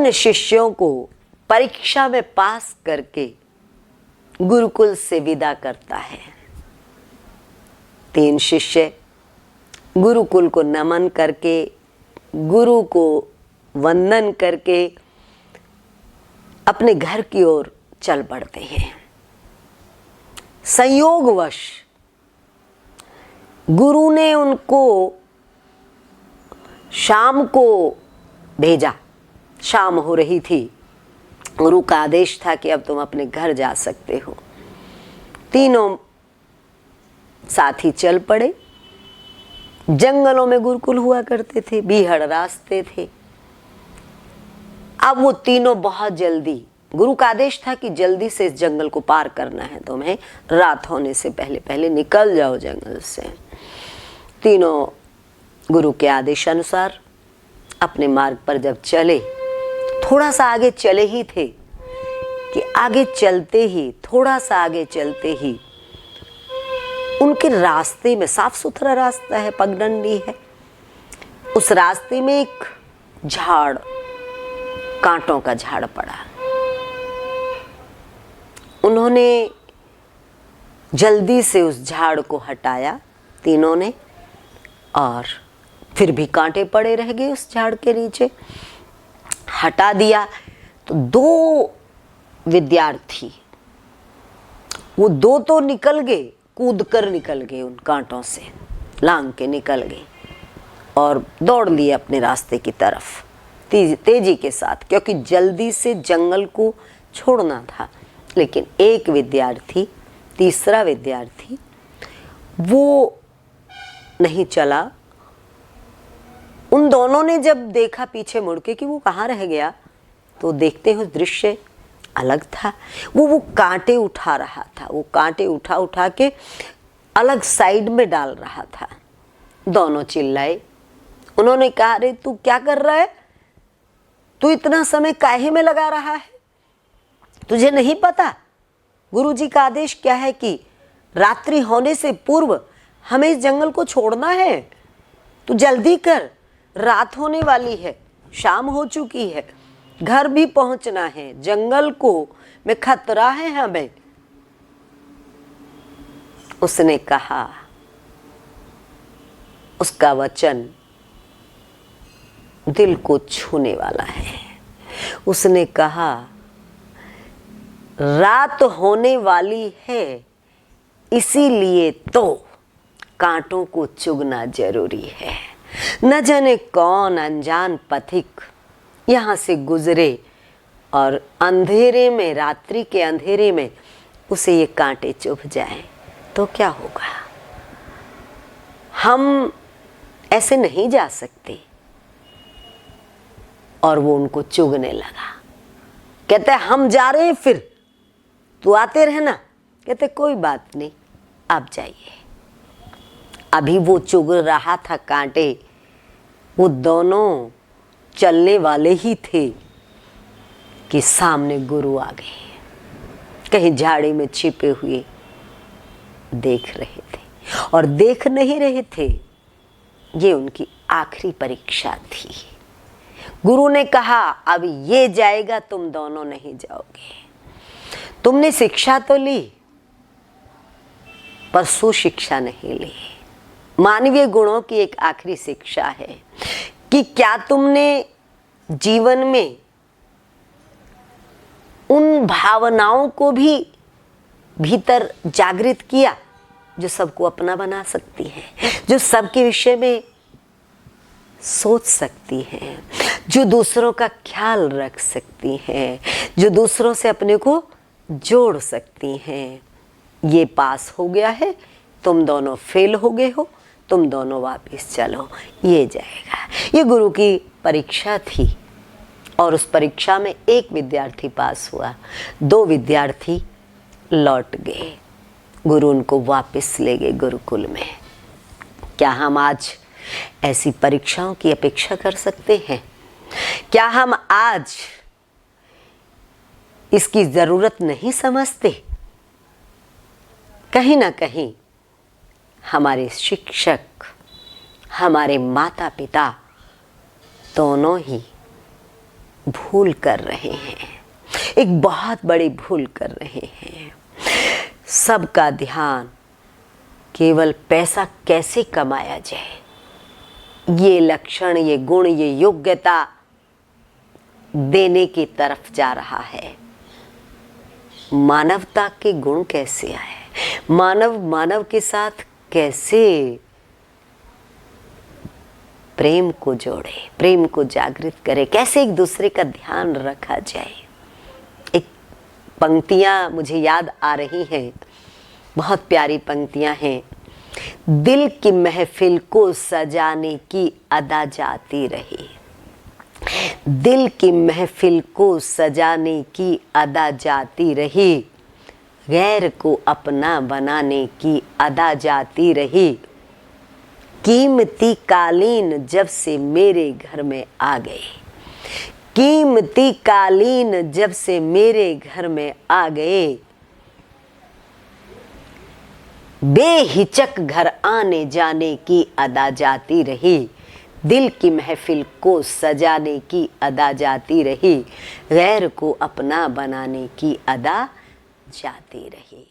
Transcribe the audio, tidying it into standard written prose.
उन शिष्यों को परीक्षा में पास करके गुरुकुल से विदा करता है। 3 शिष्य गुरुकुल को नमन करके, गुरु को वंदन करके अपने घर की ओर चल पड़ते हैं। संयोगवश गुरु ने उनको शाम को भेजा। शाम हो रही थी, गुरु का आदेश था कि अब तुम अपने घर जा सकते हो। तीनों साथी चल पड़े। जंगलों में गुरुकुल हुआ करते थे, बीहड़ रास्ते थे। अब वो तीनों बहुत जल्दी, गुरु का आदेश था कि जल्दी से इस जंगल को पार करना है तुम्हें, रात होने से पहले पहले निकल जाओ जंगल से। तीनों गुरु के आदेश अनुसार अपने मार्ग पर जब चले, थोड़ा सा आगे चले ही थे कि आगे चलते ही, थोड़ा सा आगे चलते ही उनके रास्ते में, साफ सुथरा रास्ता है, पगडंडी है, उस रास्ते में एक झाड़, कांटों का झाड़ पड़ा। उन्होंने जल्दी से उस झाड़ को हटाया तीनों ने, और फिर भी कांटे पड़े रह गए उस झाड़ के नीचे। हटा दिया तो 2 विद्यार्थी, वो 2 तो निकल गए, कूद कर निकल गए, उन कांटों से लांग के निकल गए और दौड़ लिए अपने रास्ते की तरफ तेजी के साथ, क्योंकि जल्दी से जंगल को छोड़ना था। लेकिन एक विद्यार्थी, तीसरा विद्यार्थी, वो नहीं चला। उन दोनों ने जब देखा पीछे मुड़ के कि वो कहाँ रह गया, तो देखते हुए दृश्य अलग था। वो कांटे उठा रहा था, वो कांटे उठा उठा के अलग साइड में डाल रहा था। दोनों चिल्लाए। उन्होंने कहा, अरे तू क्या कर रहा है? तू इतना समय काहे में लगा रहा है? तुझे नहीं पता गुरुजी का आदेश क्या है कि रात्रि होने से पूर्व हमें इस जंगल को छोड़ना है। तू जल्दी कर, रात होने वाली है, शाम हो चुकी है, घर भी पहुंचना है, जंगल को में खतरा है हमें। उसने कहा, उसका वचन दिल को छूने वाला है। उसने कहा, रात होने वाली है, इसीलिए तो कांटों को चुगना जरूरी है। न जाने कौन अनजान पथिक यहाँ से गुजरे और अंधेरे में, रात्रि के अंधेरे में उसे ये कांटे चुभ जाएं तो क्या होगा? हम ऐसे नहीं जा सकते। और वो उनको चुगने लगा। कहते हम जा रहे हैं, फिर तू आते रहना। कहते कोई बात नहीं, आप जाइए। अभी वो चुग रहा था कांटे, वो दोनों चलने वाले ही थे कि सामने गुरु आ गए, कहीं झाड़ी में छिपे हुए देख रहे थे। और देख नहीं रहे थे, ये उनकी आखिरी परीक्षा थी। गुरु ने कहा, अब ये जाएगा, तुम दोनों नहीं जाओगे। तुमने शिक्षा तो ली, पर सुशिक्षा नहीं ली। मानवीय गुणों की एक आखिरी शिक्षा है कि क्या तुमने जीवन में उन भावनाओं को भी भीतर जागृत किया जो सबको अपना बना सकती है, जो सबके विषय में सोच सकती हैं, जो दूसरों का ख्याल रख सकती हैं, जो दूसरों से अपने को जोड़ सकती हैं। ये पास हो गया है, तुम दोनों फेल हो गए हो, तुम दोनों वापस चलो, ये जाएगा। ये गुरु की परीक्षा थी। और उस परीक्षा में एक विद्यार्थी पास हुआ, 2 विद्यार्थी लौट गए। गुरु उनको वापस ले गए गुरुकुल में। क्या हम आज ऐसी परीक्षाओं की अपेक्षा कर सकते हैं? क्या हम आज इसकी जरूरत नहीं समझते? कहीं ना कहीं हमारे शिक्षक, हमारे माता पिता दोनों ही भूल कर रहे हैं, एक बहुत बड़ी भूल कर रहे हैं। सबका ध्यान केवल पैसा कैसे कमाया जाए, ये लक्षण, ये गुण, ये योग्यता देने की तरफ जा रहा है। मानवता के गुण कैसे आए, मानव मानव के साथ कैसे प्रेम को जोड़े, प्रेम को जागृत करे, कैसे एक दूसरे का ध्यान रखा जाए। एक पंक्तियां मुझे याद आ रही हैं, बहुत प्यारी पंक्तियां हैं। दिल की महफिल को सजाने की अदा जाती रही, दिल की महफिल को सजाने की अदा जाती रही, गैर को अपना बनाने की अदा जाती रही। कीमती कालीन जब से मेरे घर में आ गए, कीमती कालीन जब से मेरे घर में आ गए, बेहिचक घर आने जाने की अदा जाती रही। दिल की महफिल को सजाने की अदा जाती रही, गैर को अपना बनाने की अदा जाती रही।